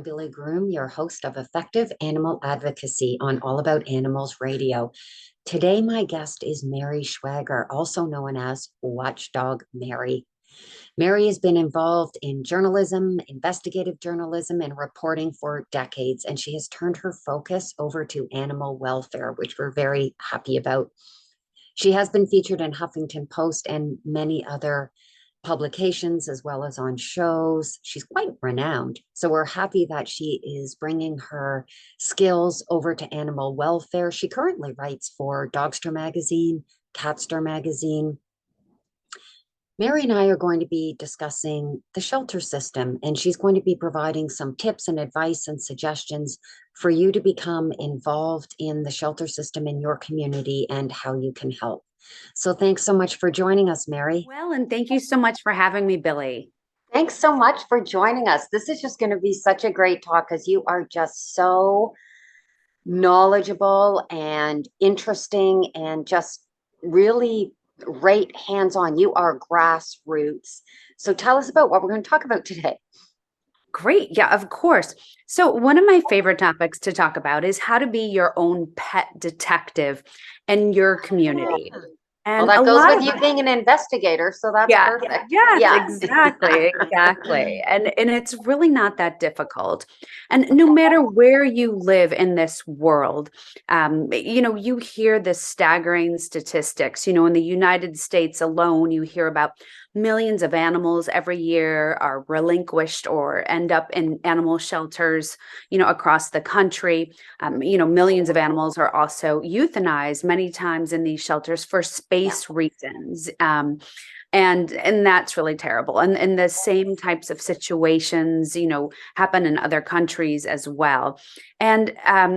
Billie Groom, your host of Effective Animal Advocacy on All About Animals Radio. Today, my guest is Mary Schwager, also known as Watchdog Mary. Mary has been involved in journalism, investigative journalism, and reporting for decades, and she has turned her focus over to animal welfare, which we're very happy about. She has been featured in Huffington Post and many other publications as well as on shows. She's quite renowned. So we're happy that she is bringing her skills over to animal welfare. She currently writes for Dogster Magazine, Catster Magazine. Mary and I are going to be discussing the shelter system, and she's going to be providing some tips and advice and suggestions for you to become involved in the shelter system in your community and how you can help. So thanks so much for joining us, Mary. Well, and thank you so much for having me, Billie. Thanks so much for joining us. This is just going to be such a great talk because you are just so knowledgeable and interesting and just really right hands-on. You are grassroots. So tell us about what we're going to talk about today. Great. Yeah, of course. So one of my favorite topics to talk about is how to be your own pet detective in your community. Well, that goes with you being an investigator, so that's perfect. Yeah, exactly. And it's really not that difficult. And no matter where you live in this world, you hear the staggering statistics. In the United States alone, you hear about millions of animals every year are relinquished or end up in animal shelters, across the country. Millions of animals are also euthanized many times in these shelters for space reasons. And that's really terrible. And the same types of situations, happen in other countries as well. And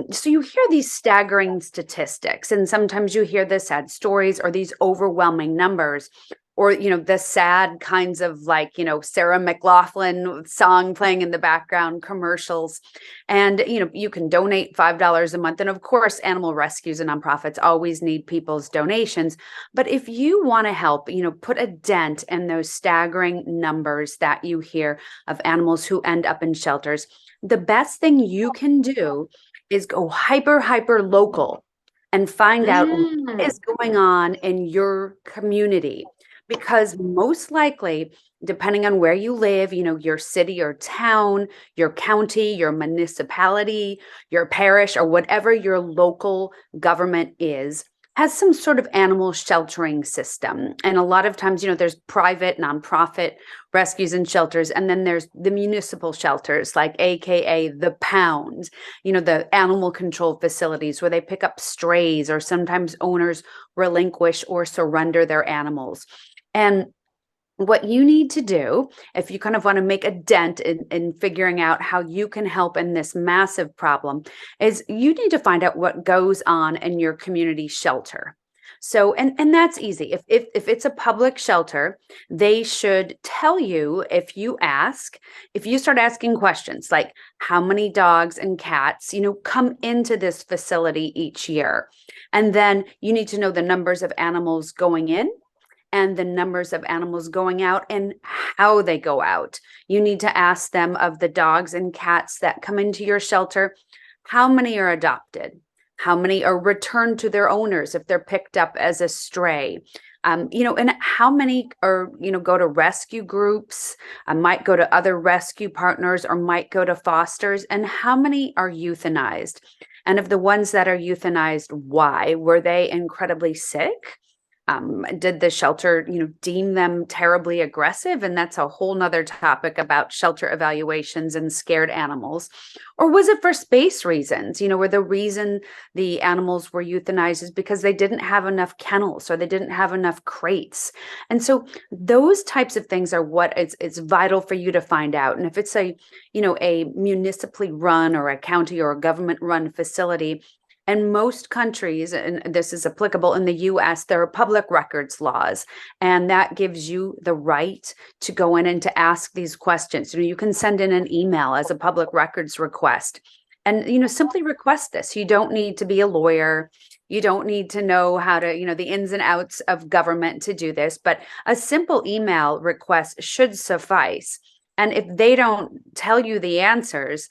so you hear these staggering statistics, and sometimes you hear the sad stories or these overwhelming numbers, or, the sad kinds of Sarah McLachlan song playing in the background commercials. And, you can donate $5 a month. And of course, animal rescues and nonprofits always need people's donations. But if you want to help, put a dent in those staggering numbers that you hear of animals who end up in shelters, the best thing you can do is go hyper local and find out what is going on in your community. Because most likely, depending on where you live, your city or town, your county, your municipality, your parish, or whatever your local government is, has some sort of animal sheltering system. And a lot of times, there's private, nonprofit rescues and shelters. And then there's the municipal shelters, like AKA the pound, the animal control facilities where they pick up strays, or sometimes owners relinquish or surrender their animals. And what you need to do, if you kind of want to make a dent in figuring out how you can help in this massive problem, is you need to find out what goes on in your community shelter. So, and that's easy. If it's a public shelter, they should tell you, if you start asking questions like how many dogs and cats, come into this facility each year. And then you need to know the numbers of animals going in and the numbers of animals going out and how they go out. You need to ask them, of the dogs and cats that come into your shelter, how many are adopted? How many are returned to their owners if they're picked up as a stray? And how many are, go to rescue groups, might go to other rescue partners, or might go to fosters, and how many are euthanized? And of the ones that are euthanized, why? Were they incredibly sick? Did the shelter, deem them terribly aggressive? And that's a whole nother topic about shelter evaluations and scared animals. Or was it for space reasons? Where the reason the animals were euthanized is because they didn't have enough kennels or they didn't have enough crates. And so those types of things are what it's vital for you to find out. And if it's a municipally run or a county or a government run facility, and most countries, and this is applicable in the US, there are public records laws, and that gives you the right to go in and to ask these questions. You can send in an email as a public records request and, simply request this. You don't need to be a lawyer. You don't need to know how to, the ins and outs of government to do this, but a simple email request should suffice. And if they don't tell you the answers,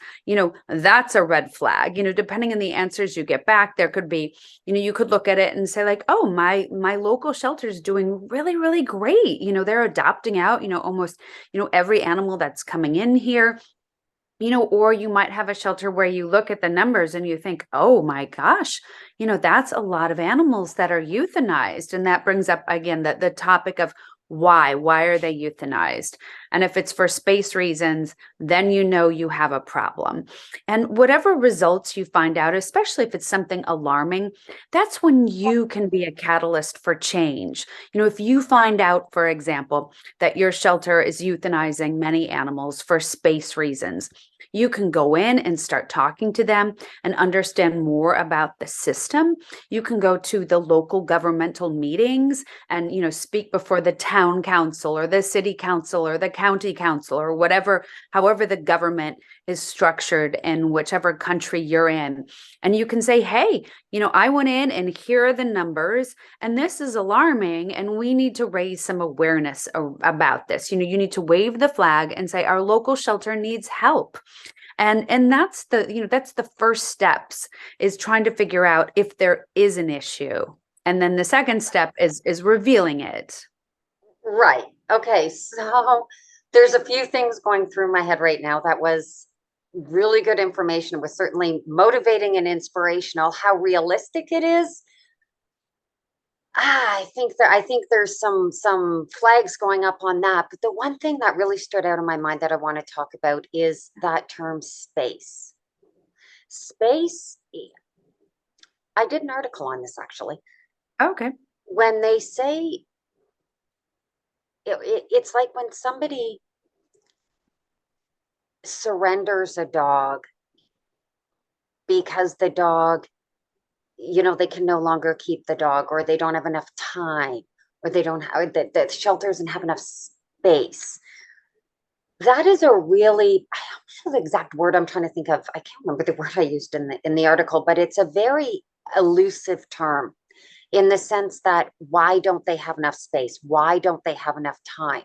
that's a red flag. Depending on the answers you get back, there could be, you could look at it and say like, oh, my local shelter is doing really, really great. They're adopting out, almost, every animal that's coming in here. Or you might have a shelter where you look at the numbers and you think, oh my gosh, that's a lot of animals that are euthanized. And that brings up again the topic of why are they euthanized? And if it's for space reasons, then you have a problem. And whatever results you find out, especially if it's something alarming, that's when you can be a catalyst for change. If you find out, for example, that your shelter is euthanizing many animals for space reasons, you can go in and start talking to them and understand more about the system. You can go to the local governmental meetings and, speak before the town council or the city council or the county council or whatever, however the government is structured in whichever country you're in. And you can say, hey, I went in and here are the numbers and this is alarming and we need to raise some awareness about this. You need to wave the flag and say our local shelter needs help. And that's the first steps, is trying to figure out if there is an issue. And then the second step is revealing it. Right. Okay. So there's a few things going through my head right now. That was really good information. It was certainly motivating and inspirational. How realistic it is. I think there's some flags going up on that. But the one thing that really stood out in my mind that I want to talk about is that term space. Space. I did an article on this actually. Okay. When they say it's like when somebody surrenders a dog because the dog, they can no longer keep the dog, or they don't have enough time, or they don't have the shelter doesn't have enough space. That is a really, I don't know the exact word I'm trying to think of. I can't remember the word I used in the article, but it's a very elusive term in the sense that why don't they have enough space? Why don't they have enough time?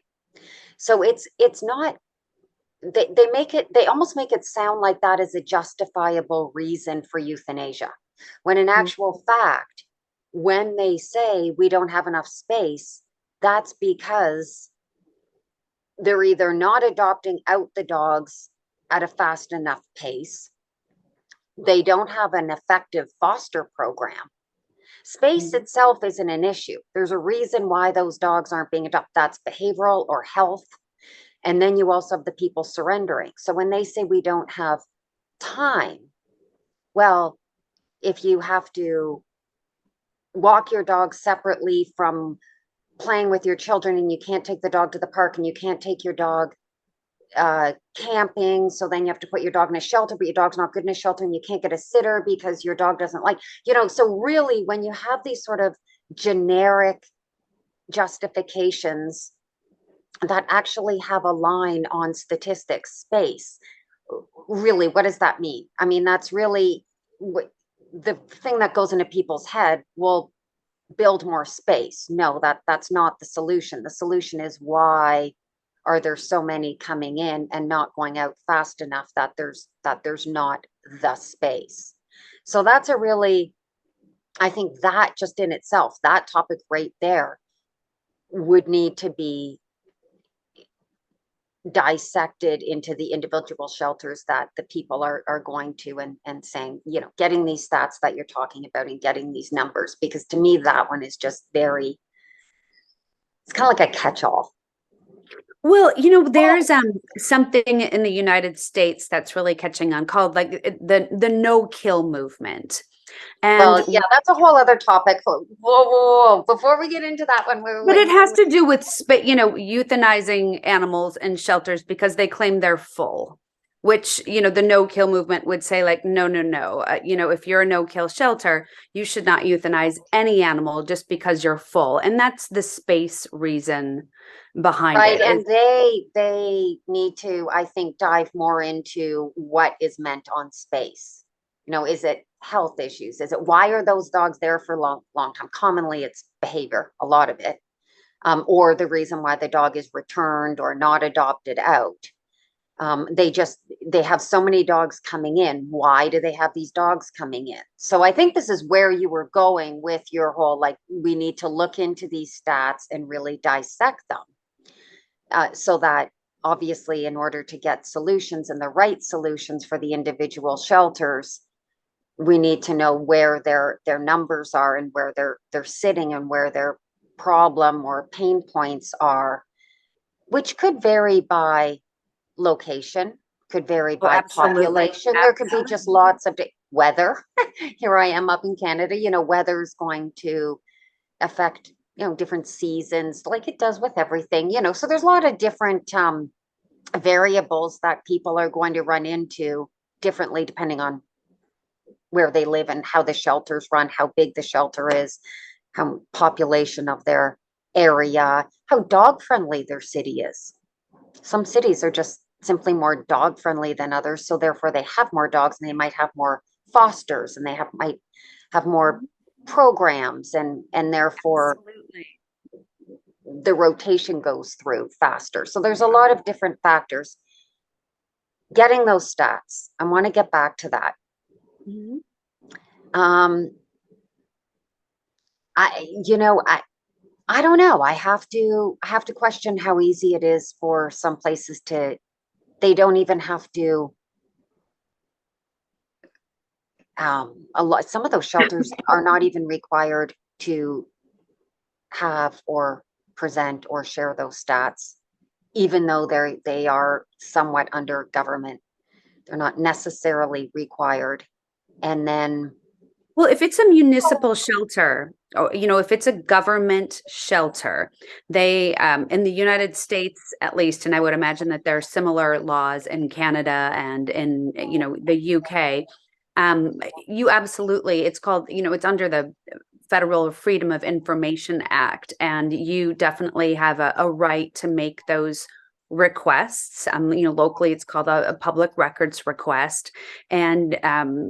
So it's not, they almost make it sound like that is a justifiable reason for euthanasia, when in actual fact, when they say we don't have enough space, that's because they're either not adopting out the dogs at a fast enough pace, they don't have an effective foster program. Space itself isn't an issue. There's a reason why those dogs aren't being adopted. That's behavioral or health. And then you also have the people surrendering. So when they say we don't have time, well, if you have to walk your dog separately from playing with your children, and you can't take the dog to the park, and you can't take your dog camping, so then you have to put your dog in a shelter, but your dog's not good in a shelter, and you can't get a sitter because your dog doesn't like, so really when you have these sort of generic justifications that actually have a line on statistics, space, really, what does that mean? I mean, that's really the thing that goes into people's head. Well, build more space. No, that's not the solution. The solution is, why are there so many coming in and not going out fast enough that there's not the space? So that's a really, I think that just in itself, that topic right there would need to be dissected into the individual shelters that the people are going to, and saying, getting these stats that you're talking about and getting these numbers, because to me that one is just very, it's kind of like a catch-all. Well, there's something in the United States that's really catching on, called like the no-kill movement. Well, And yeah, that's a whole other topic. Whoa, whoa, whoa. Before we get into that one, but it has to do with euthanizing animals in shelters because they claim they're full, which, the no-kill movement would say like, no, no, no. If you're a no-kill shelter, you should not euthanize any animal just because you're full. And that's the space reason behind right, it. and they need to, I think, dive more into what is meant on space. Is it health issues? Is it, why are those dogs there for long time? Commonly it's behavior, a lot of it, or the reason why the dog is returned or not adopted out. They have so many dogs coming in. Why do they have these dogs coming in? So I think this is where you were going with your whole, like, we need to look into these stats and really dissect them, so that obviously in order to get solutions and the right solutions for the individual shelters, we need to know where their numbers are and where they're sitting and where their problem or pain points are, which could vary by location, could vary Oh, by absolutely. population. There could be just Absolutely. lots of weather. Here I am up in Canada, weather is going to affect, different seasons like it does with everything, so there's a lot of different variables that people are going to run into differently depending on where they live and how the shelters run, how big the shelter is, how population of their area, how dog friendly their city is. Some cities are just simply more dog friendly than others, so therefore they have more dogs and they might have more fosters and might have more programs, and therefore Absolutely. the rotation goes through faster. So there's a lot of different factors. Getting those stats, I want to get back to that. Mhm. Um, I don't know. I have to question how easy it is for some places to. They don't even have to. A lot. Some of those shelters are not even required to have or present or share those stats, even though they are somewhat under government. They're not necessarily required. And then, Well, if it's a municipal shelter, or if it's a government shelter, they in the United States at least, and I would imagine that there are similar laws in Canada and in the UK. You absolutely, it's called, it's under the Federal Freedom of Information Act, and you definitely have a right to make those requests. Locally, it's called a public records request, and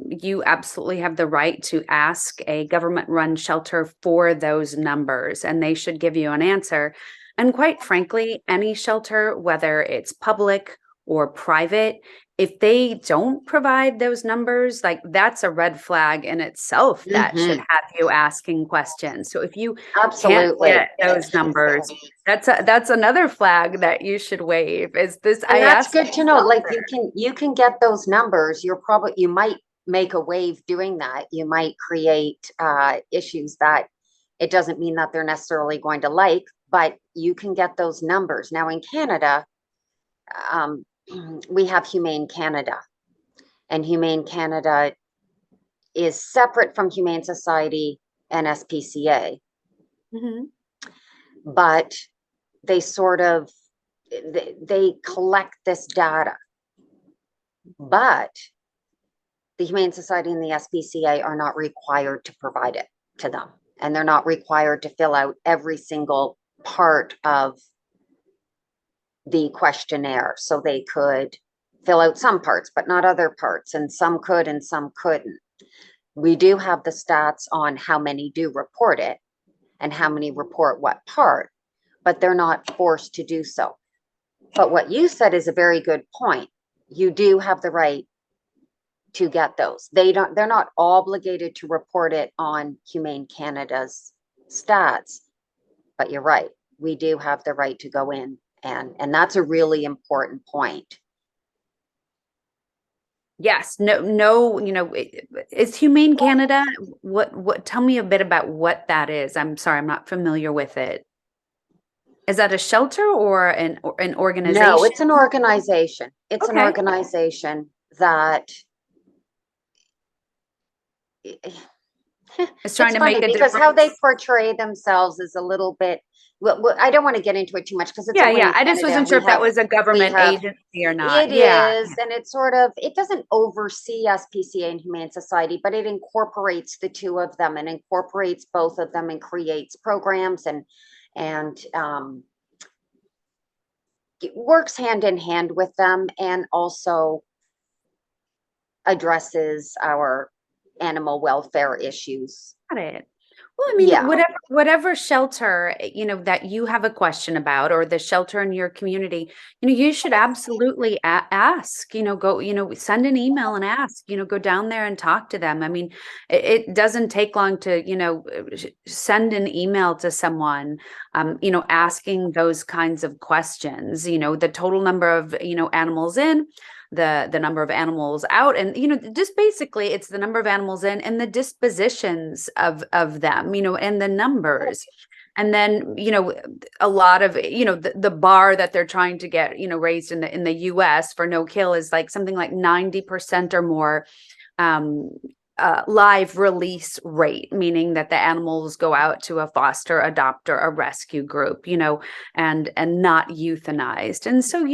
you absolutely have the right to ask a government-run shelter for those numbers, and they should give you an answer. And quite frankly, any shelter, whether it's public or private, if they don't provide those numbers, like that's a red flag in itself that should mhm, have you asking questions. So if you can't absolutely. get those numbers, that's another flag that you should waive. Is this And I that's asked good to know. Like you can get those numbers. You might make a wave doing that. You might create issues that it doesn't mean that they're necessarily going to like, but you can get those numbers. Now in Canada, um, we have Humane Canada, and Humane Canada is separate from Humane Society and SPCA, Mhm. but they sort of they collect this data, but the Humane Society and the SPCA are not required to provide it to them. And they're not required to fill out every single part of the questionnaire. So they could fill out some parts, but not other parts. And some could and some couldn't. We do have the stats on how many do report it and how many report what part, but they're not forced to do so. But what you said is a very good point. You do have the right to get those. They're not obligated to report it on Humane Canada's stats, but you're right. We do have the right to go in, and that's a really important point. Yes, no, no, is Humane Canada, tell me a bit about what that is. I'm sorry, I'm not familiar with it. Is that a shelter or an No, organization? it's an organization. It's an Okay. organization that It's trying it's to funny make a because how they difference. portray themselves is a little bit. Well, I don't want to get into it too much because it's Yeah, only yeah. in I just Canada, and wasn't sure if that was a we government have agency or not. it Yeah. is, and it's sort of, it doesn't oversee SPCA and Humane Society, but it incorporates the two of them and incorporates both of them and creates programs and it works hand in hand with them and also addresses our animal welfare issues. Got it. Well, I mean, Yeah. whatever shelter, that you have a question about, or the shelter in your community, you should absolutely ask, go, send an email and ask, go down there and talk to them. I mean, it doesn't take long to, send an email to someone, asking those kinds of questions, the total number of, animals in, the number of animals out, and just basically it's the number of animals in and the dispositions of them, and the numbers. And then a lot of the bar that they're trying to get raised in the US for no kill is like something like 90% or more um, live release rate, meaning that the animals go out to a foster, adopt, or a rescue group, and not euthanized. And so,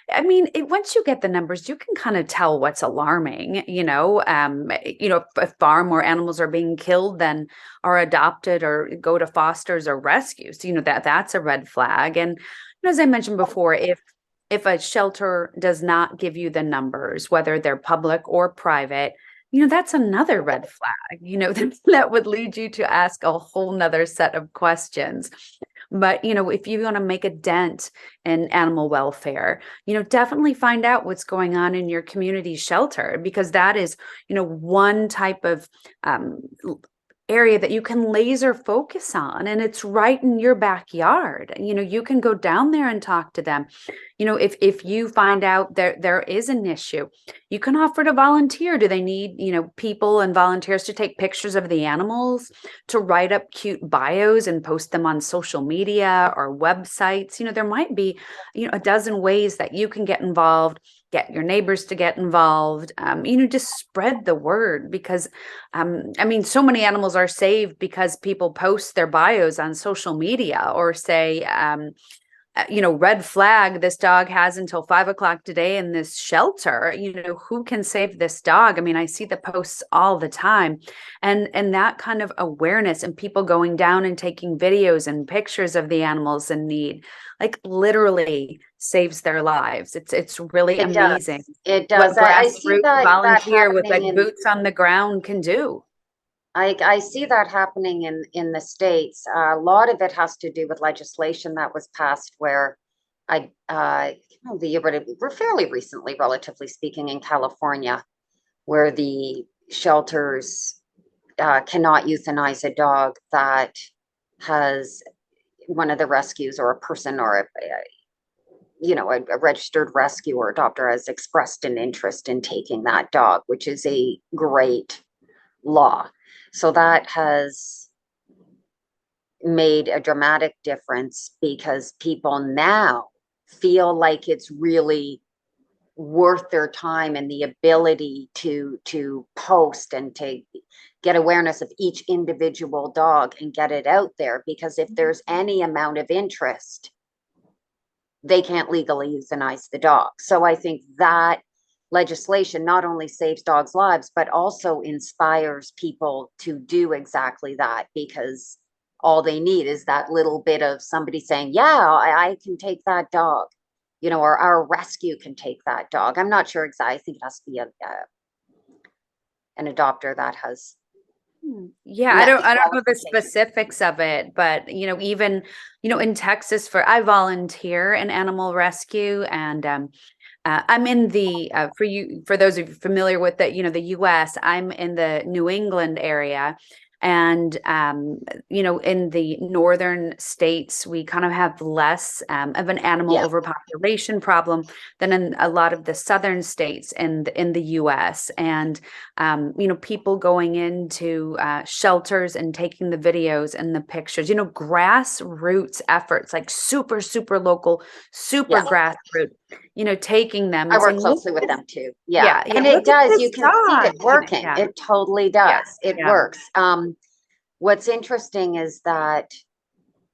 I mean, once you get the numbers, you can kind of tell what's alarming. If far more animals are being killed than are adopted or go to fosters or rescues, that's a red flag. And as I mentioned before, if a shelter does not give you the numbers, whether they're public or private, that's another red flag, that would lead you to ask a whole nother set of questions. But, if you want to make a dent in animal welfare, definitely find out what's going on in your community shelter, because that is, one type of area that you can laser focus on, and it's right in your backyard. You can go down there and talk to them. If you find out there is an issue, you can offer to volunteer. Do they need people and volunteers to take pictures of the animals, to write up cute bios and post them on social media or websites? There might be a dozen ways that you can get involved, get your neighbors to get involved, just spread the word, because I mean, so many animals are saved because people post their bios on social media, or say red flag, this dog has until 5 o'clock today in this shelter. Who can save this dog? I mean, I see the posts all the time, and that kind of awareness, and people going down and taking videos and pictures of the animals in need, like literally saves their lives. It's really It amazing does. It what does. I see grassroots that volunteer with happening like in boots on the ground can do. I see that happening in the States. A lot of it has to do with legislation that was passed where the year, but we're fairly recently, relatively speaking, in California, where the shelters cannot euthanize a dog that has one of the rescues, or a person, or a registered rescue or adopter has expressed an interest in taking that dog, which is a great law. So that has made a dramatic difference, because people now feel like it's really worth their time and the ability to post and to get awareness of each individual dog and get it out there, because if there's any amount of interest, they can't legally euthanize the dog. So I think that legislation not only saves dogs' lives, but also inspires people to do exactly that, because all they need is that little bit of somebody saying, yeah, I can take that dog, or our rescue can take that dog. I'm not sure exactly. I think it has to be an adopter that has Yeah, I met don't the I don't know the qualifications. specifics of it, but even in Texas, I volunteer in animal rescue, and I'm in the for those of you familiar with the US, I'm in the New England area. And in the northern states, we kind of have less of an animal Yeah. overpopulation problem than in a lot of the southern states in the US. And people going into shelters and taking the videos and the pictures, grassroots efforts, like super, super local, super Yeah. grassroots, taking them I and work saying, look closely with at this, them too. Yeah. yeah, yeah, And it look at does, you this can see dog. it working. Yeah, It totally yeah, does. It yeah. works. What's interesting is that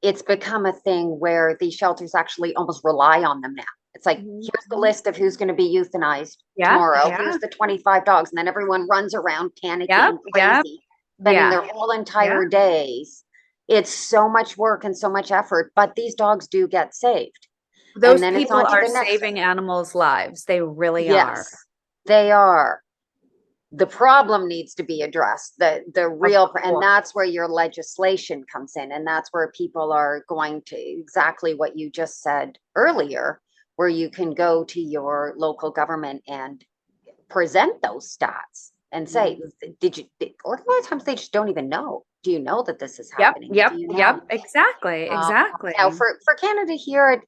it's become a thing where these shelters actually almost rely on them now. It's like, here's the Mhm. list of who's going to be euthanized Yeah, tomorrow. yeah, Here's the 25 dogs. And then everyone runs around panicking yep, and yep, crazy, spending yeah, their whole yeah. entire days. It's so much work and so much effort, but these dogs do get saved. And Those then it's people on to are the next. saving animals' lives. They really are. Yes, they are. the problem needs to be addressed, the Of real, and course. that's where your legislation comes in, and that's where people are going to exactly what you just said earlier, where you can go to your local government and present those stats and say, a lot of times they just don't even know. Do you know that this is Yep, happening? Do yep, you yep, know? exactly, Um, Now, exactly. for Canada here,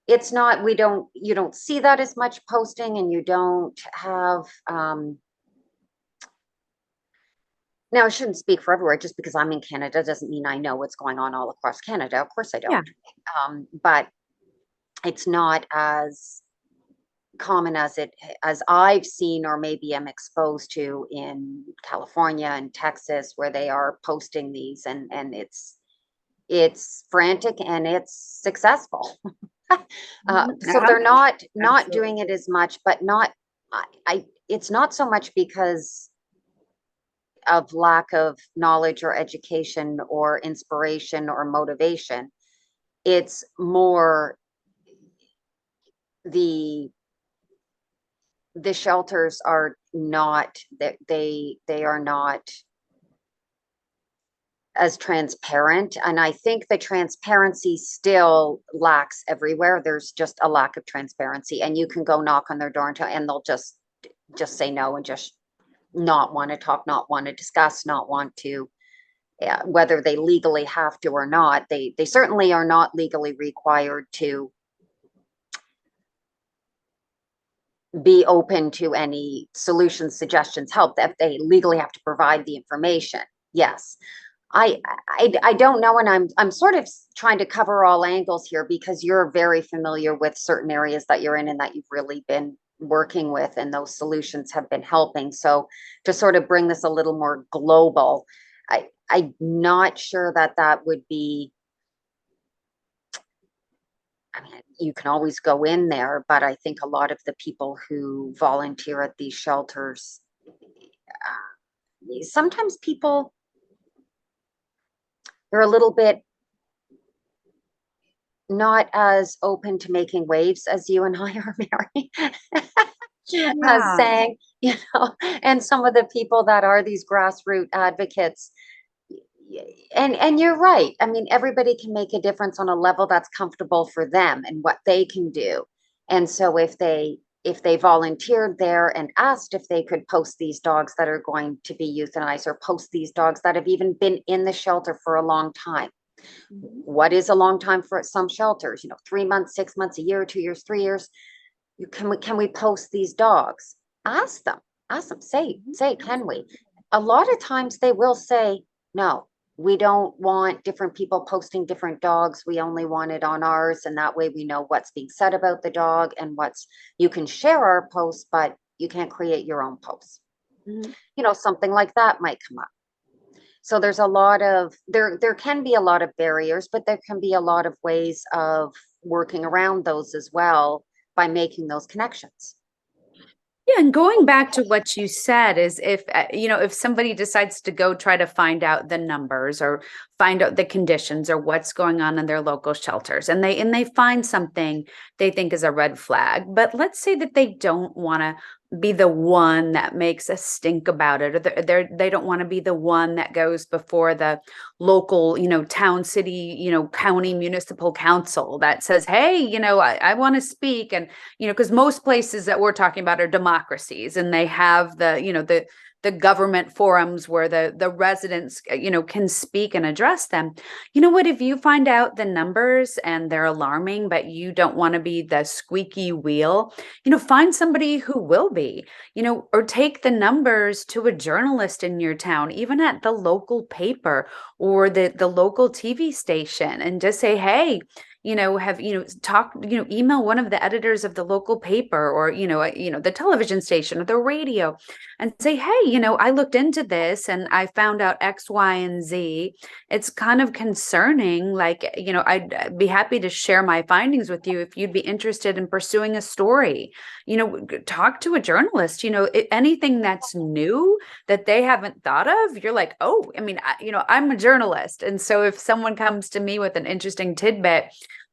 it's not, you don't see that as much posting, and you don't have, now I shouldn't speak for everywhere. Just because I'm in Canada doesn't mean I know what's going on all across Canada. Of course I Yeah. don't. But it's not as common as I've seen, or maybe I'm exposed to in California and Texas, where they are posting these, and it's frantic and it's successful. So they're not doing it Absolutely. as much, but not, I it's not so much because of lack of knowledge or education or inspiration or motivation. It's more the the shelters are not, that they are not as transparent, and I think the transparency still lacks everywhere. There's just a lack of transparency, and you can go knock on their door and they'll just say no, and just not want to talk, not want to discuss, not want to, whether they legally have to or not. They certainly are not legally required to be open to any solutions, suggestions, help. That they legally have to provide the information. Yes. I don't know, and I'm sort of trying to cover all angles here, because you're very familiar with certain areas that you're in and that you've really been working with, and those solutions have been helping. So to sort of bring this a little more global, I'm not sure that that would be, I mean, you can always go in there, but I think a lot of the people who volunteer at these shelters, sometimes people, they're a little bit not as open to making waves as you and I are, Mary. Yeah. Saying, and some of the people that are these grassroots advocates, and you're right. I mean, everybody can make a difference on a level that's comfortable for them and what they can do. And so if they volunteered there and asked if they could post these dogs that are going to be euthanized, or post these dogs that have even been in the shelter for a long time. Mhm. What is a long time for some shelters? 3 months, 6 months, a year, 2 years, 3 years. Can we post these dogs? Ask them. Ask them. Say, can we? A lot of times they will say no. We don't want different people posting different dogs. We only want it on ours, and that way we know what's being said about the dog, and you can share our posts, but you can't create your own posts. Mhm. Something like that might come up. So there's a lot of, there can be a lot of barriers, but there can be a lot of ways of working around those as well, by making those connections. Yeah, and going back to what you said is if if somebody decides to go try to find out the numbers or find out the conditions or what's going on in their local shelters, and they find something they think is a red flag, but let's say that they don't want to be the one that makes a stink about it, or they don't want to be the one that goes before the local, town, city, county, municipal council that says, hey, I want to speak. And because most places that we're talking about are democracies, and they have the government forums where the residents can speak and address them. You know what, if you find out the numbers and they're alarming, but you don't want to be the squeaky wheel, find somebody who will be, or take the numbers to a journalist in your town, even at the local paper or the local TV station, and just say, hey, have talk, email one of the editors of the local paper, or the television station or the radio, and say, hey, I looked into this and I found out X, Y, and Z. It's kind of concerning. Like, I'd be happy to share my findings with you if you'd be interested in pursuing a story. Talk to a journalist. Anything that's new that they haven't thought of, you're like, oh, I mean, I'm a journalist, and so if someone comes to me with an interesting tidbit,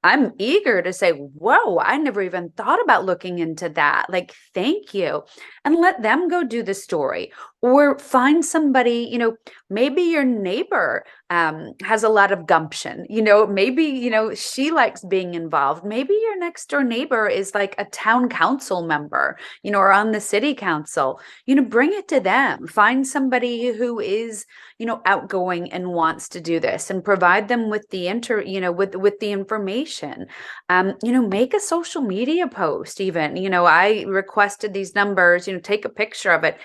I'm eager to say, whoa, I never even thought about looking into that. Like, thank you. And let them go do the story. Or find somebody, maybe your neighbor has a lot of gumption, maybe, she likes being involved. Maybe your next door neighbor is like a town council member, or on the city council, bring it to them. Find somebody who is, outgoing and wants to do this, and provide them with the with the information. Make a social media post even, I requested these numbers, take a picture of it.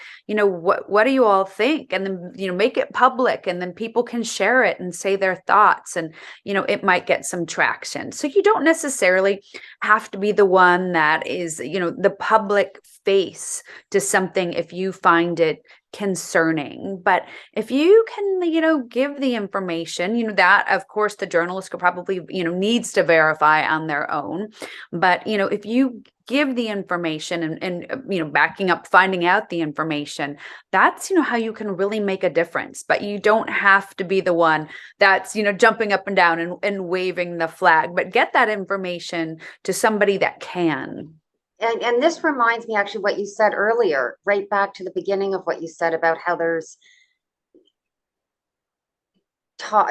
What do you all think? And then, make it public, and then people can share it and say their thoughts, and it might get some traction. So you don't necessarily have to be the one that is, the public face to something if you find it concerning. But if you can, give the information, that of course the journalist could probably, needs to verify on their own. But if you give the information, and backing up finding out the information, that's how you can really make a difference. But you don't have to be the one that's jumping up and down and waving the flag, but get that information to somebody that can. And this reminds me actually what you said earlier, right back to the beginning of what you said about how there's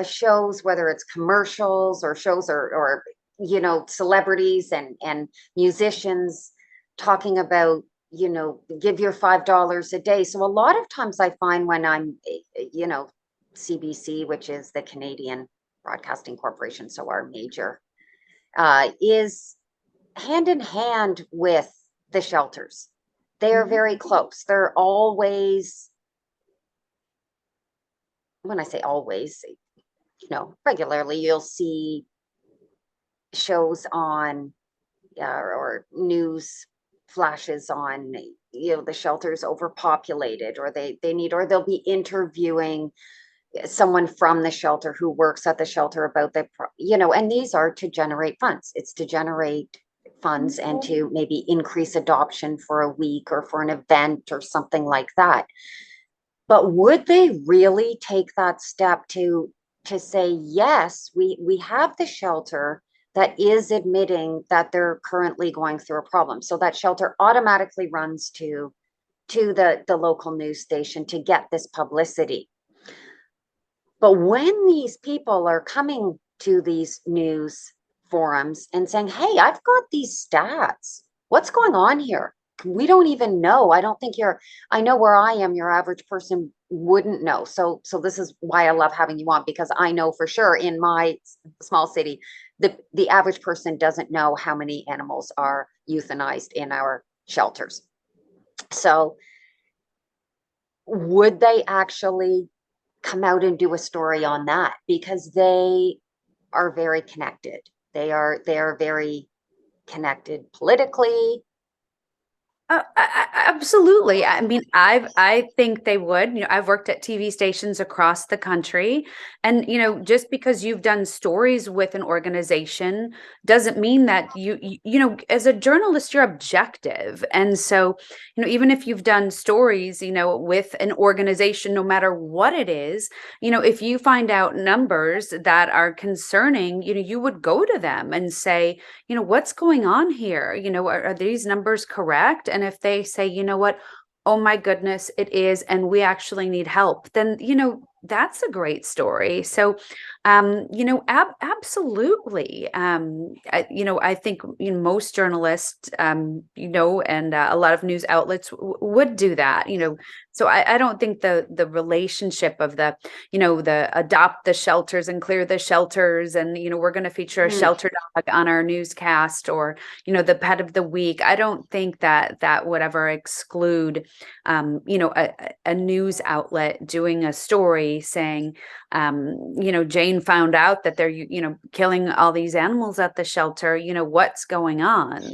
shows, whether it's commercials or shows or celebrities and musicians talking about, give your $5 a day. So a lot of times I find when I'm, CBC, which is the Canadian Broadcasting Corporation, so our major, is hand in hand with the shelters. They are very close. They're always, when I say always, regularly you'll see shows on or news flashes on, the shelter's overpopulated, or they need, or they'll be interviewing someone from the shelter who works at the shelter about and these are to generate funds. It's to generate funds and to maybe increase adoption for a week or for an event or something like that. But would they really take that step to say, yes, we have the shelter that is admitting that they're currently going through a problem, so that shelter automatically runs to the local news station to get this publicity. But when these people are coming to these news forums and saying, hey, I've got these stats, what's going on here? We don't even know. I don't think I know where I am, your average person wouldn't know. So this is why I love having you on, because I know for sure in my small city, the average person doesn't know how many animals are euthanized in our shelters. So would they actually come out and do a story on that? Because they are very connected. They are very connected politically. Absolutely. I mean, I think they would. I've worked at TV stations across the country, and just because you've done stories with an organization doesn't mean that as a journalist you're objective. And so, even if you've done stories, with an organization, no matter what it is, if you find out numbers that are concerning, you would go to them and say, what's going on here? Are these numbers correct? And if they say, what, oh my goodness, it is, and we actually need help, then, that's a great story. So, absolutely. I think, most journalists, and a lot of news outlets would do that, so I don't think the relationship of the adopt the shelters and clear the shelters, and, we're going to feature a shelter dog on our newscast, or, the pet of the week. I don't think that would ever exclude, a news outlet doing a story saying, Jane found out that they're, killing all these animals at the shelter, what's going on?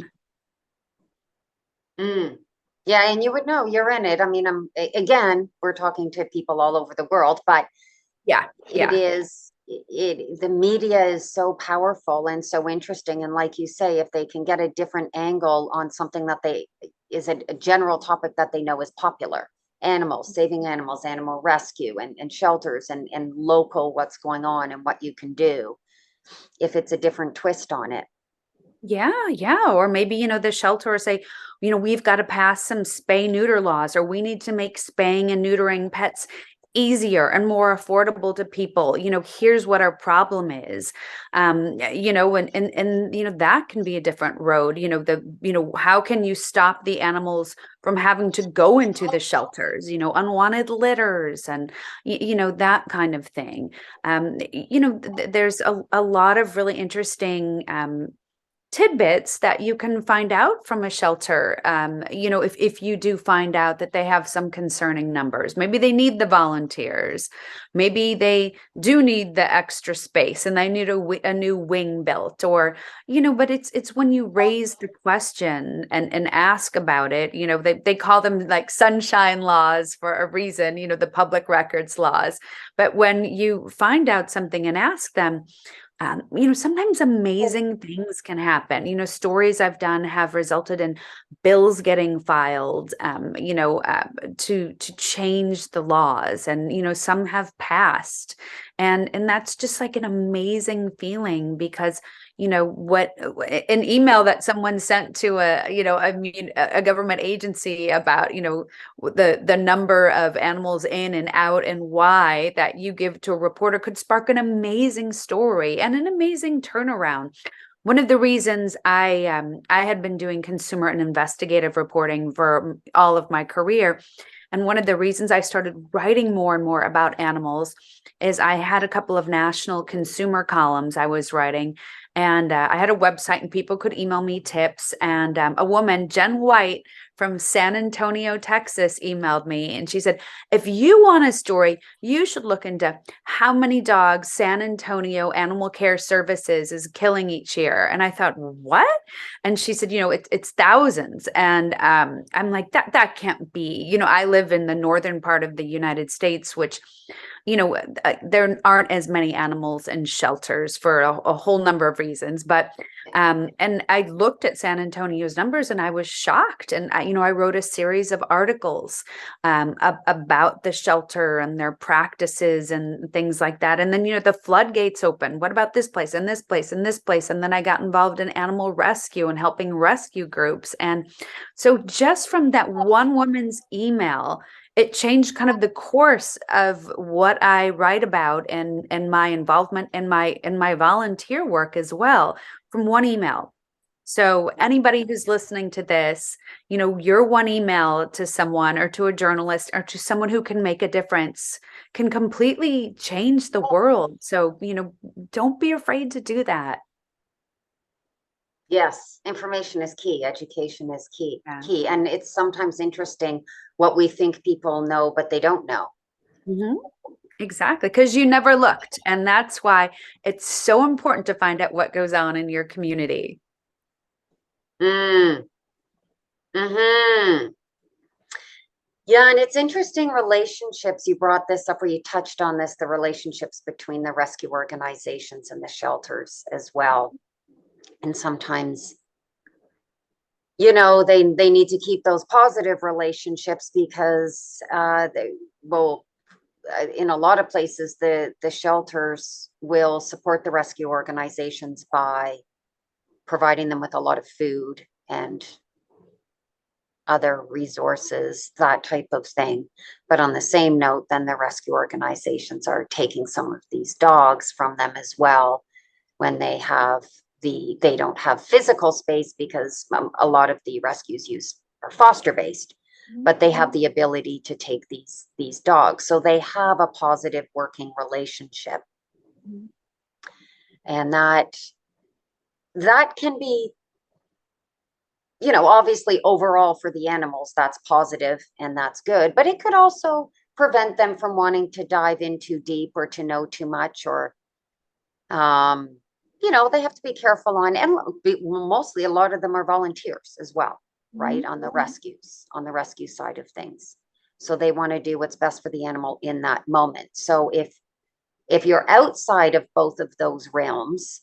Yeah, and you would know, you're in it. I mean, again, we're talking to people all over the world, but yeah, the media is so powerful and so interesting. And like you say, if they can get a different angle on something that is a general topic that they know is popular, animals, saving animals, animal rescue, and shelters, and local, what's going on and what you can do, if it's a different twist on it. Yeah, yeah. Or maybe, the shelter will say, we've got to pass some spay neuter laws, or we need to make spaying and neutering pets easier and more affordable to people. Here's what our problem is. And that can be a different road. How can you stop the animals from having to go into the shelters, unwanted litters and that kind of thing. There's a lot of really interesting tidbits that you can find out from a shelter. If you do find out that they have some concerning numbers, maybe they need the volunteers, maybe they do need the extra space and they need a new wing built, or but it's when you raise the question and ask about it. They call them like sunshine laws for a reason, the public records laws. But when you find out something and ask them, sometimes amazing things can happen. Stories I've done have resulted in bills getting filed, to change the laws, and some have passed, and that's just like an amazing feeling, because what an email that someone sent to a government agency about the number of animals in and out and why, that you give to a reporter, could spark an amazing story and an amazing turnaround. One of the reasons I had been doing consumer and investigative reporting for all of my career, and one of the reasons I started writing more and more about animals, is I had a couple of national consumer columns I was writing, and I had a website and people could email me tips. And a woman, Jen White from San Antonio, Texas, emailed me, and she said, if you want a story, you should look into how many dogs San Antonio Animal Care Services is killing each year. And I thought, what? And she said, it's thousands. And I'm like, that can't be. I live in the northern part of the United States, which there aren't as many animals in shelters for a whole number of reasons. But and I looked at San Antonio's numbers and I was shocked. And I wrote a series of articles about the shelter and their practices and things like that. And then the floodgates open. What about this place and this place and this place? And then I got involved in animal rescue and helping rescue groups. And so just from that one woman's email, it changed kind of the course of what I write about, and my involvement in my volunteer work as well, from one email. So anybody who's listening to this, your one email to someone, or to a journalist, or to someone who can make a difference, can completely change the world. So, don't be afraid to do that. Yes, information is key. Education is key. Yeah. Key. And it's sometimes interesting what we think people know, but they don't know. Mm-hmm. Exactly, because you never looked. And that's why it's so important to find out what goes on in your community. Mm. Hmm. Yeah, and it's interesting relationships. You brought this up, or you touched on this, the relationships between the rescue organizations and the shelters as well. And sometimes, they need to keep those positive relationships, because in a lot of places, the shelters will support the rescue organizations by providing them with a lot of food and other resources, that type of thing. But on the same note, then the rescue organizations are taking some of these dogs from them as well, when they don't have physical space, because a lot of the rescues are foster based, but they have the ability to take these dogs. So they have a positive working relationship. And that can be, obviously overall for the animals, that's positive and that's good, but it could also prevent them from wanting to dive in too deep or to know too much, or they have to be careful on, and mostly a lot of them are volunteers as well, right? On the rescue side of things. So they want to do what's best for the animal in that moment. So if you're outside of both of those realms,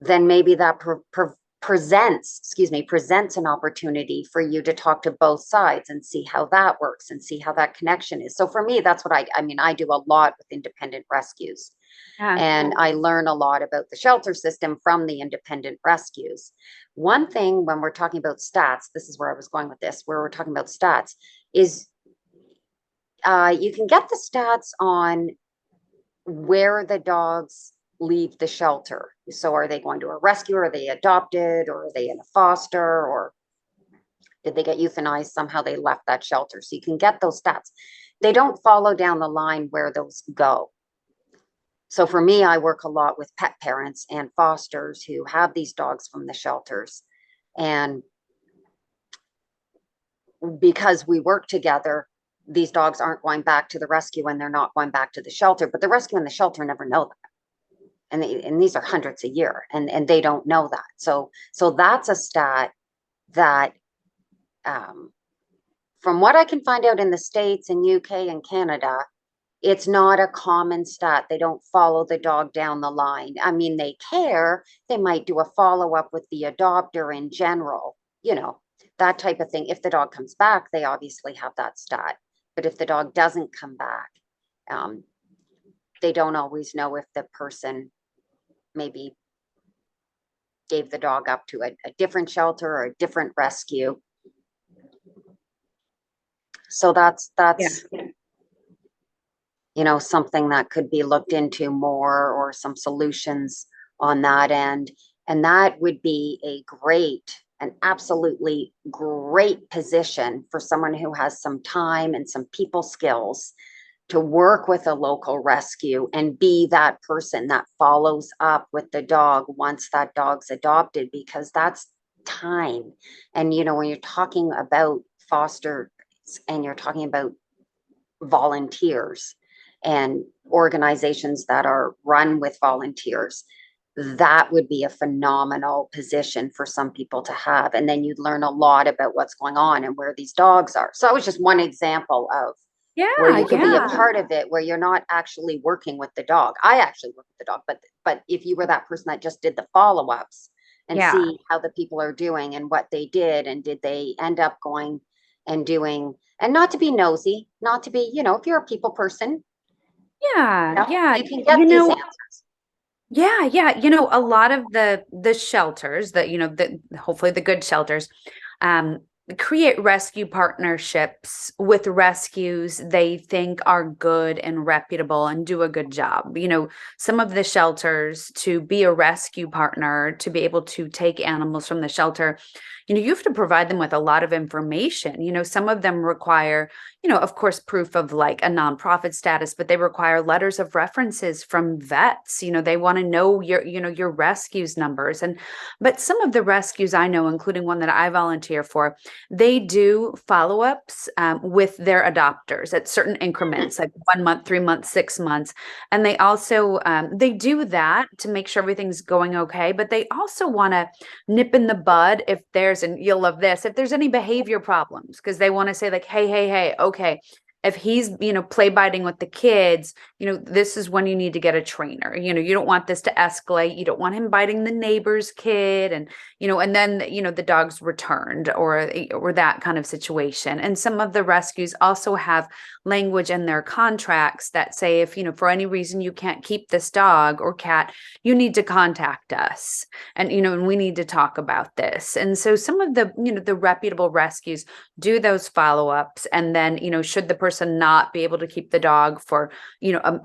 then maybe that presents an opportunity for you to talk to both sides and see how that works and see how that connection is. So for me, that's what I mean, I do a lot with independent rescues, Yeah. and I learn a lot about the shelter system from the independent rescues. One thing when we're talking about stats, this is where I was going with this, where we're talking about stats, is you can get the stats on where the dogs leave the shelter. So are they going to a rescue? Are they adopted? Or are they in a foster? Or did they get euthanized? Somehow they left that shelter. So you can get those stats. They don't follow down the line where those go. So for me, I work a lot with pet parents and fosters who have these dogs from the shelters. And because we work together, these dogs aren't going back to the rescue and they're not going back to the shelter, but the rescue and the shelter never know that. And these are hundreds a year, and they don't know that. So that's a stat that, from what I can find out in the States and UK and Canada, it's not a common stat. They don't follow the dog down the line. I mean, they care. They might do a follow up with the adopter in general, that type of thing. If the dog comes back, they obviously have that stat. But if the dog doesn't come back, they don't always know if the person maybe gave the dog up to a different shelter or a different rescue. So that's Yeah. Something that could be looked into more, or some solutions on that end. And that would be an absolutely great position for someone who has some time and some people skills to work with a local rescue and be that person that follows up with the dog once that dog's adopted, because that's time. And, when you're talking about foster and you're talking about volunteers and organizations that are run with volunteers, that would be a phenomenal position for some people to have. And then you'd learn a lot about what's going on and where these dogs are. So that was just one example of where Yeah, you could be a yeah. part of it, where you're not actually working with the dog. I actually work with the dog, but if you were that person that just did the follow-ups and Yeah. see how the people are doing and what they did, and did they end up going and doing, and not to be nosy, not to be, if you're a people person, Yeah, yeah. you can get these answers. Yeah, yeah. A lot of the shelters that, the hopefully the good shelters, um, create rescue partnerships with rescues they think are good and reputable and do a good job. Some of the shelters, to be a rescue partner, to be able to take animals from the shelter, you have to provide them with a lot of information. Some of them require, of course, proof of like a nonprofit status, but they require letters of references from vets. They want to know your rescues numbers. But some of the rescues I know, including one that I volunteer for, they do follow-ups with their adopters at certain increments, like 1 month, 3 months, 6 months. And they also, they do that to make sure everything's going okay. But they also want to nip in the bud if there's, and you'll love this, if there's any behavior problems, because they want to say like, hey, okay, if he's, play biting with the kids, this is when you need to get a trainer. You don't want this to escalate. You don't want him biting the neighbor's kid, and, and then, the dog's returned, or that kind of situation. And some of the rescues also have language in their contracts that say, if, for any reason you can't keep this dog or cat, you need to contact us. And, and we need to talk about this. And so some of the, the reputable rescues do those follow-ups. And then, should the person not be able to keep the dog for,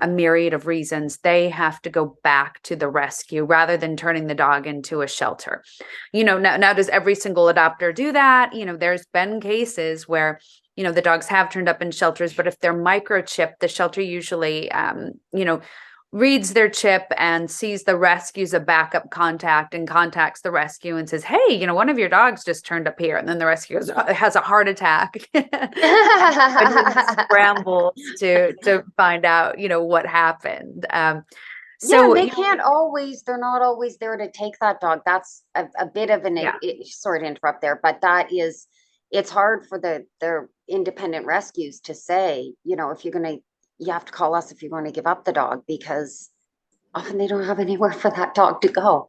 a myriad of reasons, they have to go back to the rescue rather than turning the dog into a shelter. Now does every single adopter do that? There's been cases where, the dogs have turned up in shelters, but if they're microchipped, the shelter usually, reads their chip and sees the rescue's a backup contact and contacts the rescue and says, hey, one of your dogs just turned up here. And then the rescue has a heart attack and scrambles to find out, what happened. Yeah, So, they're not always there to take that dog. That's a bit of yeah. Sorry to interrupt there, but it's hard for the independent rescues to say, if you have to call us if you're going to give up the dog, because often they don't have anywhere for that dog to go.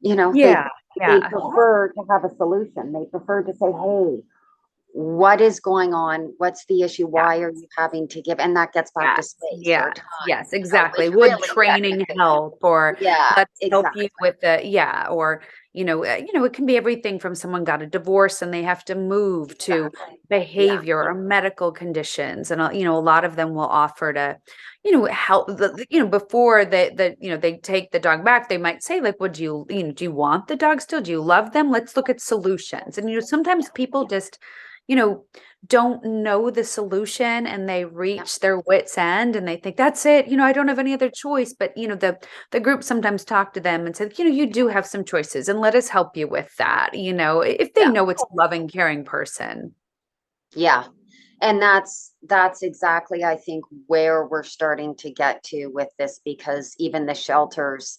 You know, Yeah, they yeah, prefer to have a solution. They prefer to say, hey, what is going on? What's the issue? yeah. Why are you having to give? And that gets back to Yes, space or yes, time, yes, you know, exactly. which Would really training technically, help, or yeah, let's help you exactly. with the, yeah, or it can be everything from someone got a divorce and they have to move to Exactly. Yeah. behavior or medical conditions, and a lot of them will offer to, help before they take the dog back. They might say like, "Would do you want the dog still? Do you love them? Let's look at solutions." And sometimes people just, you know don't know the solution, and they Yeah. reach their wits end and they think that's it, I don't have any other choice. But the group sometimes talk to them and said, you do have some choices, and let us help you with that, if they Yeah. know it's a loving, caring person. Yeah. And that's exactly, I think, where we're starting to get to with this, because even the shelters,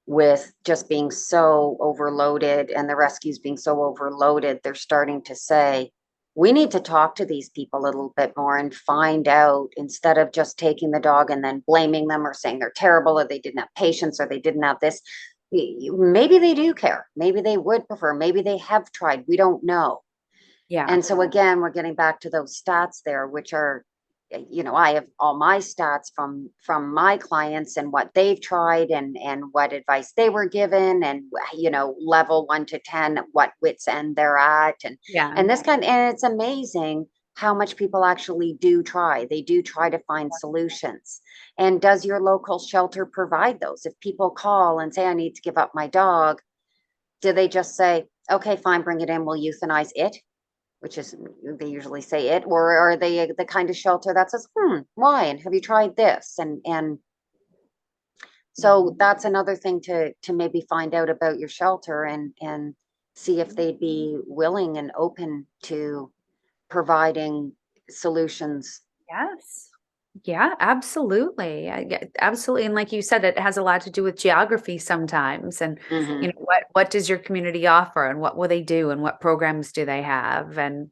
with just being so overloaded and the rescues being so overloaded, they're starting to say, we need to talk to these people a little bit more and find out, instead of just taking the dog and then blaming them or saying they're terrible or they didn't have patience or they didn't have this. Maybe they do care. Maybe they would prefer. Maybe they have tried. We don't know. Yeah. And so again, we're getting back to those stats there, which are, I have all my stats from my clients and what they've tried and what advice they were given, and level 1 to 10, what wits end they're at, Yeah. and and it's amazing how much people actually do try. They do try to find solutions. And does your local shelter provide those? If people call and say, I need to give up my dog, do they just say, okay, fine, bring it in, we'll euthanize it? Which is, they usually say it, or are they the kind of shelter that says, why, and have you tried this? And so that's another thing to maybe find out about your shelter, and see if they'd be willing and open to providing solutions. Yes. Yeah, absolutely. Yeah, absolutely. And like you said, it has a lot to do with geography sometimes. And Hmm. what does your community offer, and what will they do, and what programs do they have? And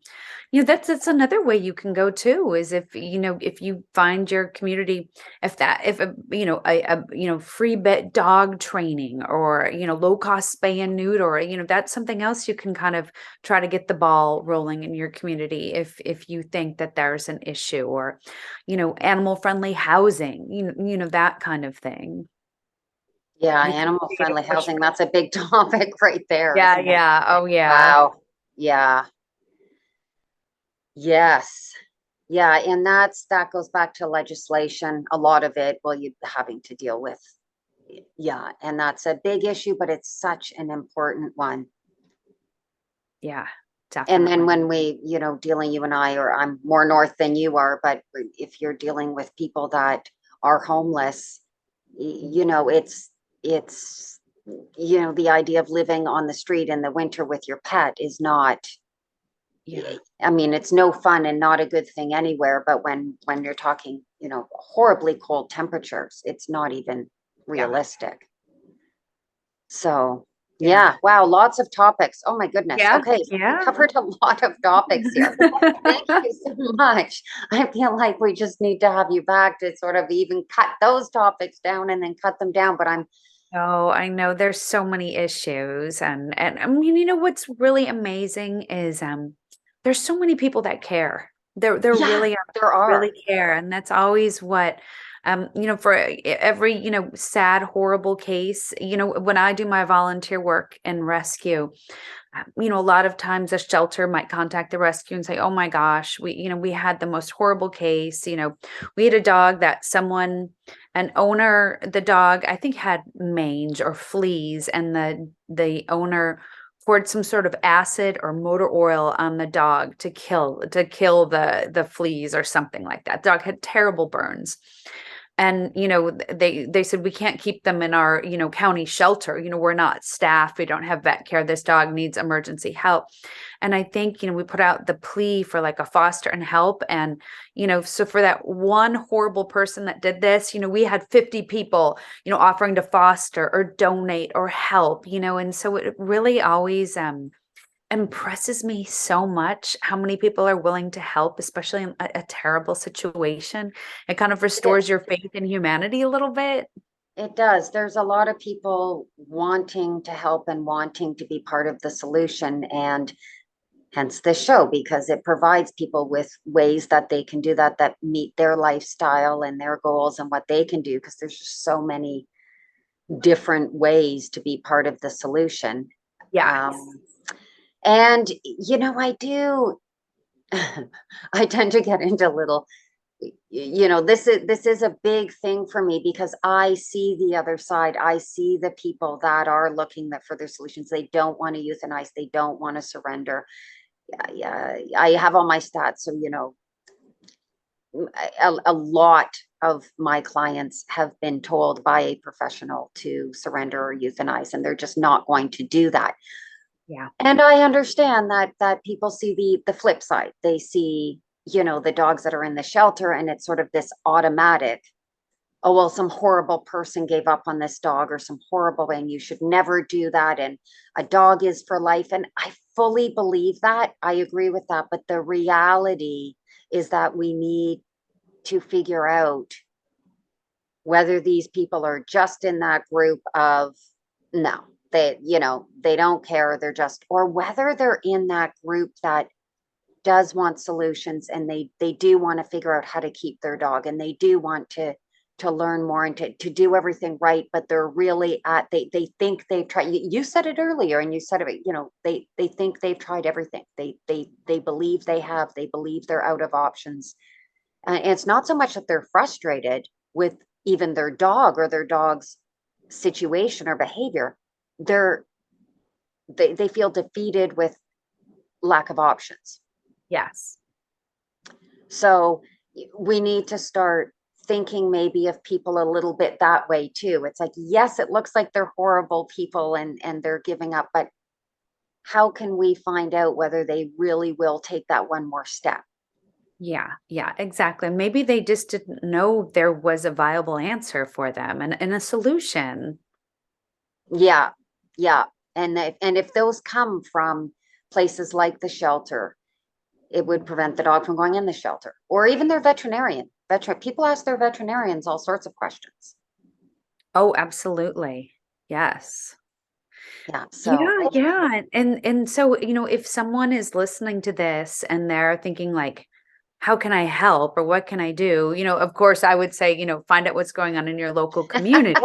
that's another way you can go too, is if you find your community, if a free bet dog training, or low cost spay and neuter, or that's something else you can kind of try to get the ball rolling in your community, if you think that there's an issue, or animal friendly housing, that kind of thing. Yeah, You can animal create a friendly push housing, for. that's a big topic right there, Yeah, isn't it? yeah. Oh, yeah. Wow. Yeah. Yes. Yeah, and that goes back to legislation. A lot of it, well, you having to deal with. Yeah, and that's a big issue, but it's such an important one. Yeah, And then definitely. when we, dealing, you and I, or I'm more north than you are, but if you're dealing with people that are homeless, it's the idea of living on the street in the winter with your pet is not. Yeah. I mean, it's no fun and not a good thing anywhere, but when you're talking, horribly cold temperatures, it's not even Yeah. realistic. So, Yeah. yeah, wow, lots of topics. Oh my goodness. Yeah. Okay, so we Yeah. covered a lot of topics here. Thank you so much. I feel like we just need to have you back to sort of even cut those topics down and then cut them down. But I'm, Oh, I know there's so many issues, and I mean, what's really amazing is there's so many people that care. There yeah, really there really are. care, and that's always what for every sad, horrible case, when I do my volunteer work and rescue, a lot of times a shelter might contact the rescue and say, "Oh my gosh, we had the most horrible case. We had a dog that an owner, the dog, I think, had mange or fleas, and the owner poured some sort of acid or motor oil on the dog to kill the fleas or something like that. The dog had terrible burns." And they said, we can't keep them in our county shelter. We're not staffed, we don't have vet care, this dog needs emergency help. And I think we put out the plea for like a foster and help. And so for that one horrible person that did this, we had 50 people offering to foster or donate or help. And so it really always impresses me so much how many people are willing to help, especially in a terrible situation. It kind of It restores is. your faith in humanity a little bit. It does. There's a lot of people wanting to help and wanting to be part of the solution, and hence this show, because it provides people with ways that they can do that, that meet their lifestyle and their goals and what they can do, because there's just so many different ways to be part of the solution. Yes. And I do I tend to get into little, this is a big thing for me, because I see the other side. I see the people that are looking for their solutions. They don't want to euthanize. They don't want to surrender. Yeah, I have all my stats. So, a lot of my clients have been told by a professional to surrender or euthanize, and they're just not going to do that. Yeah. And I understand that people see the flip side. They see, the dogs that are in the shelter, and it's sort of this automatic, oh, well, some horrible person gave up on this dog, or some horrible, and you should never do that. And a dog is for life. And I fully believe that. I agree with that. But the reality is that we need to figure out whether these people are just in that group of, no, they don't care, they're just, or whether they're in that group that does want solutions, and they do want to figure out how to keep their dog, and they do want to learn more and to do everything right, but they're really they think they've tried. You said it earlier, and you said it, they think they've tried everything. They believe they believe they're out of options. And it's not so much that they're frustrated with even their dog or their dog's situation or behavior. They're they feel defeated with lack of options. Yes. So we need to start thinking maybe of people a little bit that way too. It's like, yes, it looks like they're horrible people, and they're giving up, but how can we find out whether they really will take that one more step? Yeah, yeah, exactly. Maybe they just didn't know there was a viable answer for them and a solution. Yeah, yeah. And if those come from places like the shelter, it would prevent the dog from going in the shelter, or even their veterinarian. People ask their veterinarians all sorts of questions. Oh, absolutely. Yes. Yeah. So Yeah, yeah. And so, if someone is listening to this and they're thinking like, how can I help or what can I do? Of course I would say, find out what's going on in your local community.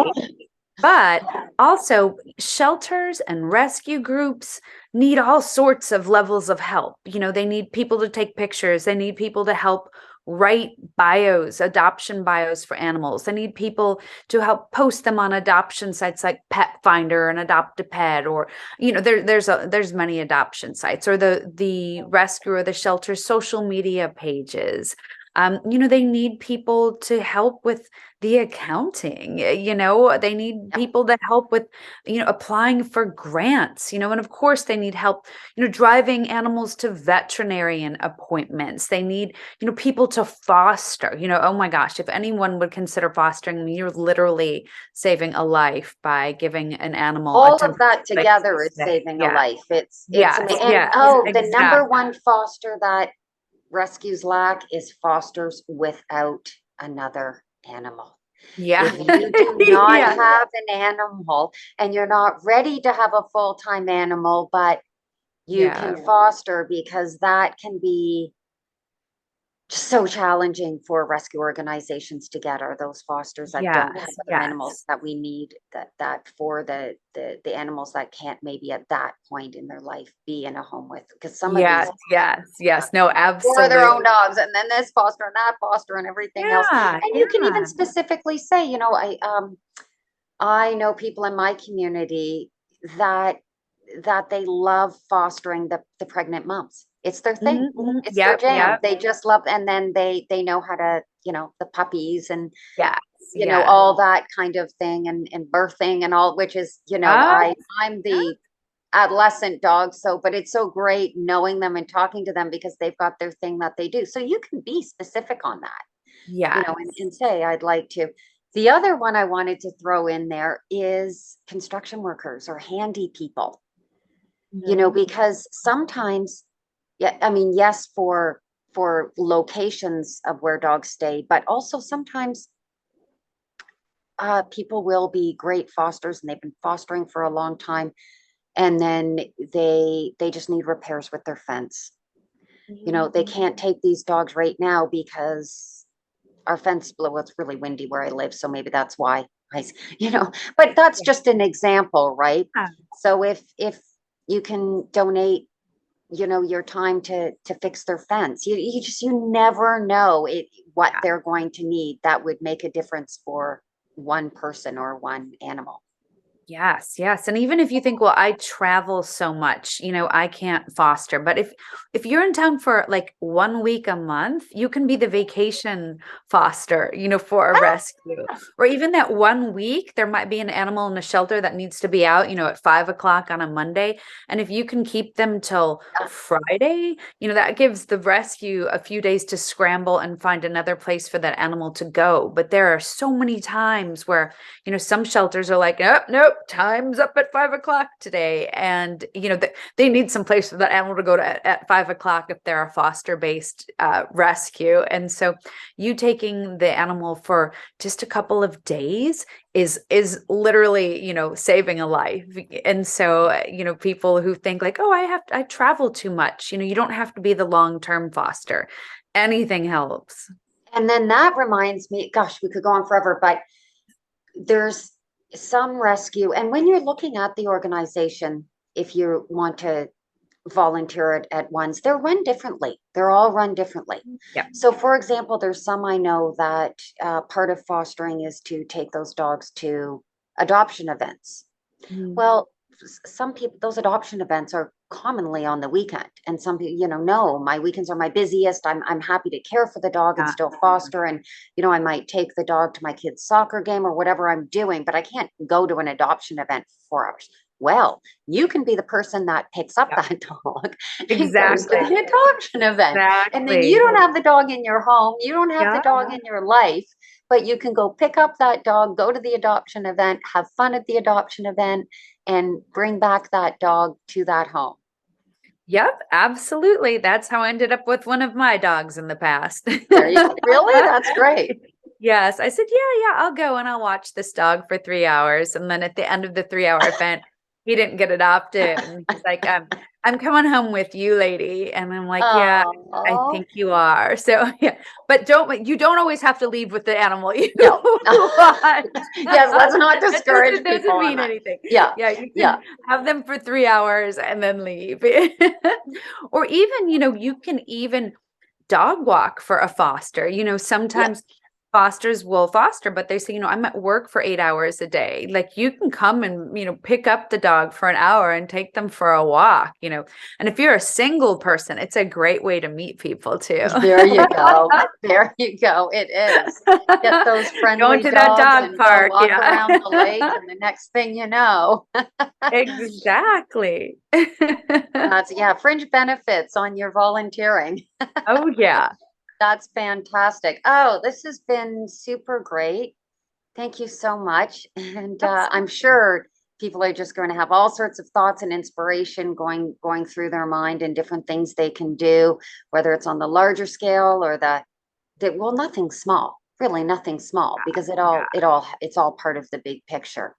But also, shelters and rescue groups need all sorts of levels of help. They need people to take pictures, they need people to help write bios, adoption bios for animals. They need people to help post them on adoption sites like Pet Finder and Adopt a Pet, or there's many adoption sites, or the rescue or the shelter social media pages. They need people to help with the accounting. They need yep. people to help with, applying for grants, and of course they need help, driving animals to veterinarian appointments. They need, people to foster, oh my gosh, if anyone would consider fostering, you're literally saving a life by giving an animal a All of temporary that place to together is stay. saving a Yeah. life. It's Yes. amazing. And Yes. the number Exactly. one foster that rescues lack is fosters without another animal. Yeah. If you do not Yeah. have an animal, and you're not ready to have a full-time animal, but you Yeah. can foster, because that can be so challenging for rescue organizations to get, are those fosters that don't have Yes. other Yes. animals that we need, that for the animals that can't maybe at that point in their life be in a home with, because some of these Yes, yes, yes. No, for their own absolutely. dogs, and then this foster and that foster and everything else. Yeah, And you can even yeah. specifically say, I know people in my community that they love fostering the pregnant moms. It's their thing. Mhm, mhm. It's their Yep, jam. yep. They just love, and then they know how to, the puppies and Yes, yes. all that kind of thing, and birthing and all, which is, Oh, I'm the adolescent dog. So, but it's so great knowing them and talking to them, because they've got their thing that they do. So you can be specific on that, yes. and say, I'd like to. The other one I wanted to throw in there is construction workers or handy people, Mhm. because sometimes, yeah, I mean, yes, for locations of where dogs stay, but also sometimes people will be great fosters and they've been fostering for a long time, and then they just need repairs with their fence. You know, they can't take these dogs right now because our fence blew. It's really windy where I live, so maybe that's why but that's just an example, right? Yeah. So if you can donate, your time to fix their fence, you never know what they're going to need that would make a difference for one person or one animal. Yes, yes. And even if you think, well, I travel so much, I can't foster. But if you're in town for like 1 week a month, you can be the vacation foster, for a rescue. Or even that 1 week, there might be an animal in a shelter that needs to be out, at 5 o'clock on a Monday. And if you can keep them till Friday, that gives the rescue a few days to scramble and find another place for that animal to go. But there are so many times where some shelters are like, nope, nope, time's up at 5 o'clock today. And, they need some place for that animal to go to at 5 o'clock if they're a foster based rescue. And so you taking the animal for just a couple of days is literally, saving a life. And so, people who think like, oh, I travel too much, you don't have to be the long-term foster. Anything helps. And then that reminds me, gosh, we could go on forever, but there's some rescue. And when you're looking at the organization, if you want to volunteer at ones, they're run differently. They're all run differently. Yeah. So, for example, there's some I know that part of fostering is to take those dogs to adoption events. Well, some people, those adoption events are commonly on the weekend, and some people, no, my weekends are my busiest. I'm happy to care for the dog and Yeah. still foster, and I might take the dog to my kid's soccer game or whatever I'm doing, but I can't go to an adoption event for 4 hours. Well, you can be the person that picks up Yeah. that dog and goes to Exactly. the adoption event. And then you Exactly. don't have the dog in your home, you don't have the Yeah. dog in your life, but you can go pick up that dog, go to the adoption event, have fun at the adoption event, and bring back that dog to that home. Yep, absolutely. That's how I ended up with one of my dogs in the past. There you go. Really? That's great. Yes, I said, yeah, I'll go and I'll watch this dog for 3 hours. And then at the end of the 3 hour event, he didn't get adopted. And he's like, I'm coming home with you, lady. And I'm like, yeah, I Oh, think you are. So yeah, but you don't always have to leave with the animal you no. want. Yes, let's not That discourage doesn't people on mean that. anything. Yeah. Yeah, you Yeah. can have them for 3 hours and then leave. Or even, you can even dog walk for a foster. Yeah. Sometimes fosters will foster, but they say, I'm at work for 8 hours a day. Like you can come and, pick up the dog for an hour and take them for a walk, and if you're a single person, it's a great way to meet people too. There you go. There you go. It is. Get those Going friendly to that dogs dog and go park. walk Yeah. around the lake, and the next thing you know, Exactly. that's, yeah, fringe benefits on your volunteering. Oh yeah. That's fantastic. Oh, this has been super great. Thank you so much. And I'm sure people are just going to have all sorts of thoughts and inspiration going through their mind, and different things they can do, whether it's on the larger scale or well, nothing small, really nothing small, because Yeah. it's all part of the big picture.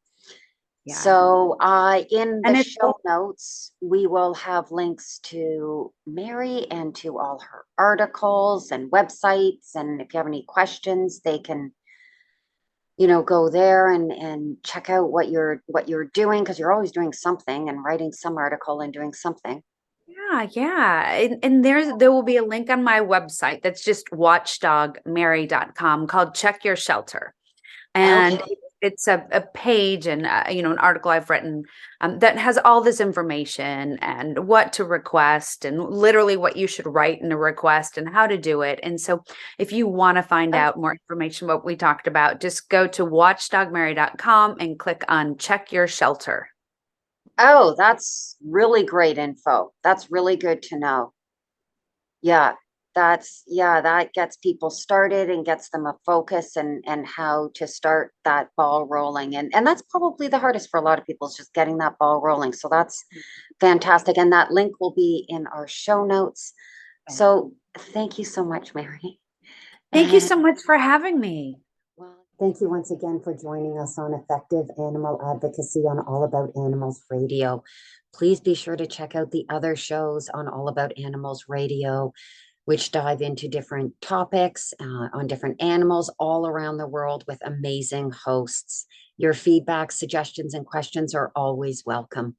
Yeah. So in And the it's show notes, we will have links to Mary and to all her articles and websites. And if you have any questions, they can, go there and check out what you're doing, because you're always doing something and writing some article and doing something. yeah. And there will be a link on my website that's just watchdogmary.com called Check Your Shelter. And Okay. it's a page and an article I've written that has all this information and what to request and literally what you should write in a request and how to do it. And so if you want to find out more information about what we talked about, just go to watchdogmary.com and click on Check Your Shelter. Oh, that's really great info. That's really good to know. Yeah, that gets people started and gets them a focus, and how to start that ball rolling. And that's probably the hardest for a lot of people, is just getting that ball rolling. So that's fantastic. And that link will be in our show notes. So thank you so much, Mary. Thank you And so much for having me. well, Thank you once again for joining us on Effective Animal Advocacy on All About Animals Radio. Please be sure to check out the other shows on All About Animals Radio, which dive into different topics on different animals all around the world with amazing hosts. Your feedback, suggestions, and questions are always welcome.